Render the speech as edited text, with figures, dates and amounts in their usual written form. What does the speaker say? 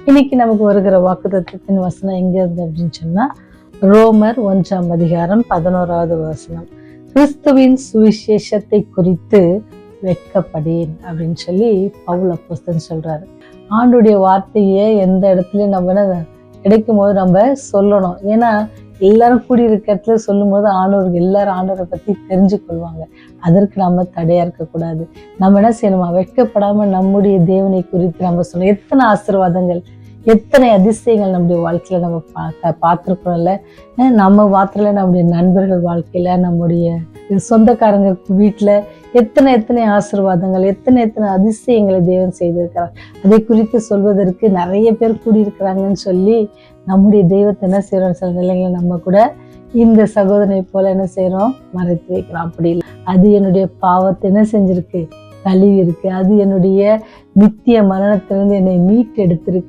இன்னைக்கு நமக்கு வருகிற வாக்குத்தத்தத்தின் வசனம் எங்க இருந்து அப்படின்னு சொன்னா, ரோமர் 1 வசனம். கிறிஸ்துவின் சுவிசேஷத்தை குறித்து வெட்கப்படேன் அப்படின்னு சொல்லி பவுல் அப்போஸ்தலன் சொல்றாரு. ஆண்டுடைய வார்த்தையை எந்த இடத்துலயும் நம்ம கிடைக்கும் போது நம்ம சொல்லணும். ஏன்னா எல்லாரும் கூடியிருக்க இடத்துல சொல்லும் போது எல்லாரும் ஆண்டவரை பத்தி தெரிஞ்சு கொள்வாங்க. அதற்கு நம்ம தடையா இருக்கக்கூடாது. நம்ம என்ன செய்யணுமா, வெட்கப்படாம நம்முடைய தேவனை குறித்து நம்ம சொல்லணும். எத்தனை ஆசீர்வாதங்கள், எத்தனை அதிசயங்கள் நம்முடைய வாழ்க்கையில நம்ம பார்த்துருக்கோம்ல. நம்ம மாத்திரம் நம்முடைய நண்பர்கள் வாழ்க்கையில, நம்முடைய சொந்தக்காரங்க வீட்டுல எத்தனை ஆசீர்வாதங்கள், எத்தனை அதிசயங்களை தேவன் செய்திருக்கிறார். அதை குறித்து சொல்வதற்கு நிறைய பேர் கூடியிருக்கிறாங்கன்னு சொல்லி நம்முடைய தெய்வத்தை என்ன செய்யறோம், சில நிலைகளை நம்ம கூட இந்த சகோதரனை போல என்ன செய்யறோம், மறைத்து வைக்கிறோம். அப்படி இல்லை, அது என்னுடைய பாவத்தை என்ன செஞ்சிருக்கு, கழுவி இருக்கு. அது என்னுடைய நித்திய மரணத்திலிருந்து என்னை மீட்டு எடுத்திருக்கு.